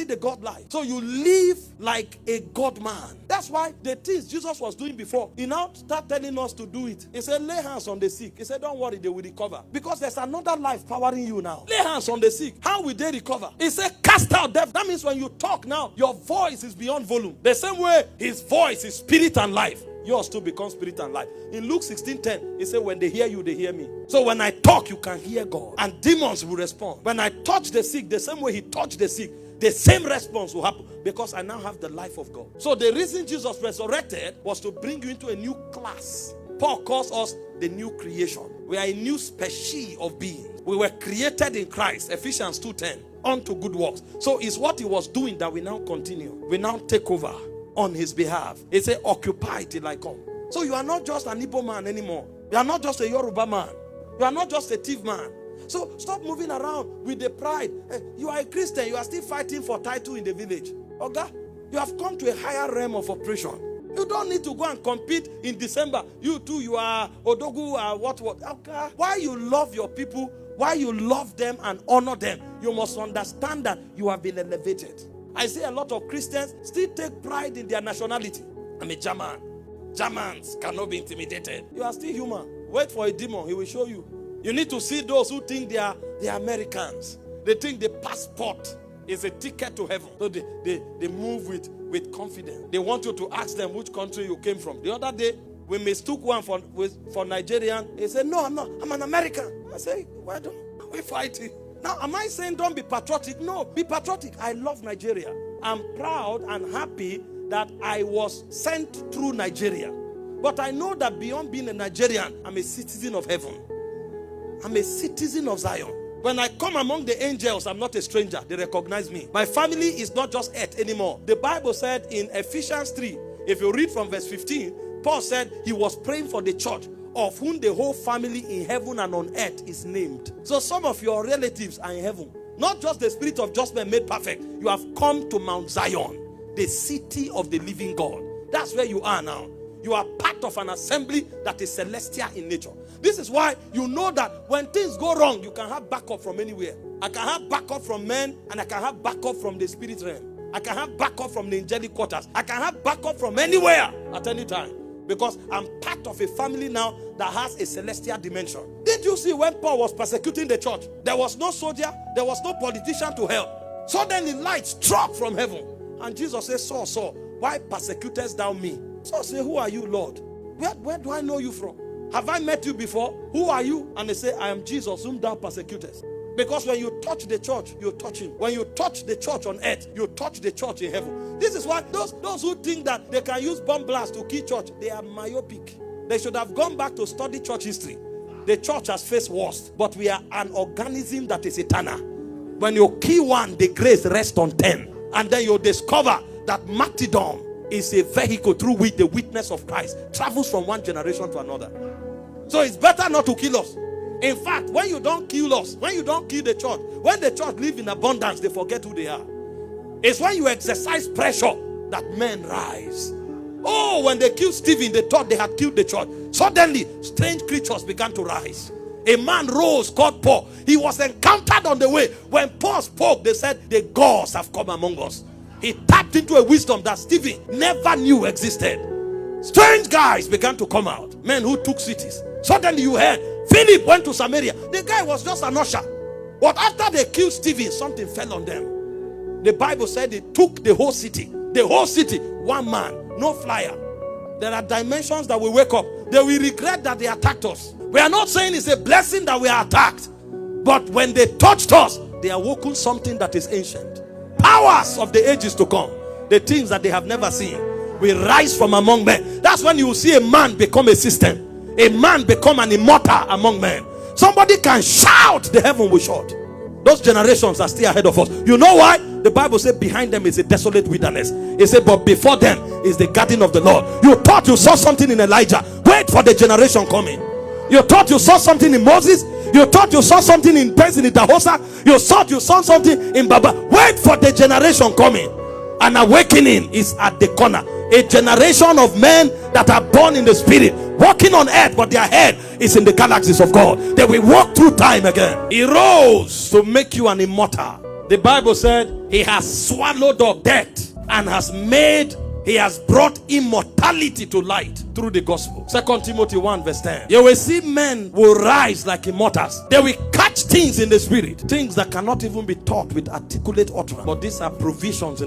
carry the God life. So you live like a God man. That's why the things Jesus was doing before, he now start telling us to do it. He said, lay hands on the sick. He said, don't worry, they will recover. Because there's another life powering you now. Lay hands on the sick. How will they recover? He said, cast out death. That means when you talk now, your voice is beyond volume. The same way his voice is spirit and life, yours too becomes spirit and life. In Luke 16:10, he said, when they hear you, they hear me. So when I talk, you can hear God. And demons will respond. When I touch the sick, the same way he touched the sick, the same response will happen, because I now have the life of God. So the reason Jesus resurrected was to bring you into a new class. Paul calls us the new creation. We are a new species of beings. We were created in Christ, Ephesians 2:10, unto good works. So it's what he was doing that we now continue. We now take over on his behalf. He said, occupy till I come. So you are not just an Igbo man anymore. You are not just a Yoruba man. You are not just a thief man. So stop moving around with the pride. You are a Christian. You are still fighting for title in the village. Okay? You have come to a higher realm of operation. You don't need to go and compete in December. You too, you are Odogu, what. Okay? Why you love your people, why you love them and honor them, you must understand that you have been elevated. I see a lot of Christians still take pride in their nationality. I'm a German. Germans cannot be intimidated. You are still human. Wait for a demon, he will show you. You need to see those who think they are Americans. They think the passport is a ticket to heaven. So they move with confidence. They want you to ask them which country you came from. The other day, we mistook one for Nigerian. He said, no, I'm not. I'm an American. I say, why don't we fight it? Now, am I saying don't be patriotic? No, be patriotic. I love Nigeria. I'm proud and happy that I was sent through Nigeria. But I know that beyond being a Nigerian, I'm a citizen of heaven. I'm a citizen of Zion. When I come among the angels, I'm not a stranger. They recognize me. My family is not just earth anymore. The Bible said in Ephesians 3, if you read from verse 15, Paul said he was praying for the church, of whom the whole family in heaven and on earth is named. So some of your relatives are in heaven. Not just the spirit of just men made perfect. You have come to Mount Zion, the city of the living God. That's where you are now. You are part of an assembly that is celestial in nature. This is why you know that when things go wrong, you can have backup from anywhere. I can have backup from men, and I can have backup from the spirit realm. I can have backup from the angelic quarters. I can have backup from anywhere at any time. Because I'm part of a family now that has a celestial dimension. Did you see when Paul was persecuting the church? There was no soldier, there was no politician to help. Suddenly light struck from heaven. And Jesus said, Saul, Saul, why persecutest thou me? Saul said, who are you, Lord? Where do I know you from? Have I met you before? Who are you? And they say, I am Jesus whom thou persecutest. Because when you touch the church, you touch him. When you touch the church on earth, you touch the church in heaven. This is why those who think that they can use bomb blast to kill church, they are myopic. They should have gone back to study church history. The church has faced worse, but we are an organism that is eternal. When you kill one, the grace rests on 10. And then you discover that martyrdom is a vehicle through which the witness of Christ travels from one generation to another. So it's better not to kill us. In fact, when you don't kill us, when you don't kill the church, when the church live in abundance, they forget who they are. It's when you exercise pressure that men rise. Oh, when they killed Stephen, they thought they had killed the church. Suddenly, strange creatures began to rise. A man rose called Paul. He was encountered on the way. When Paul spoke, they said, the gods have come among us. He tapped into a wisdom that Stephen never knew existed. Strange guys began to come out. Men who took cities. Suddenly you heard, Philip went to Samaria. The guy was just an usher. But after they killed Stephen, something fell on them. The Bible said they took the whole city. The whole city. One man. No flyer. There are dimensions that will wake up. They will regret that they attacked us. We are not saying it's a blessing that we are attacked. But when they touched us, they awoken something that is ancient. Powers of the ages to come. The things that they have never seen. We rise from among men. That's when you will see a man become a system. A man become an immortal among men. Somebody can shout, the heaven will shut. Those generations are still ahead of us. You know why? The Bible says behind them is a desolate wilderness. It said, but before them is the garden of the Lord. You thought you saw something in Elijah. Wait for the generation coming. You thought you saw something in Moses. You thought you saw something in President Dahosa. You thought you saw something in Baba. Wait for the generation coming. An awakening is at the corner. A generation of men that are born in the spirit, walking on earth, but their head is in the galaxies of God. They will walk through time again. He rose to make you an immortal. The Bible said he has swallowed up death and he has brought immortality to light through the gospel. 2 Timothy 1 verse 10. You will see men will rise like immortals. They will catch things in the spirit. Things that cannot even be taught with articulate utterance. But these are provisions in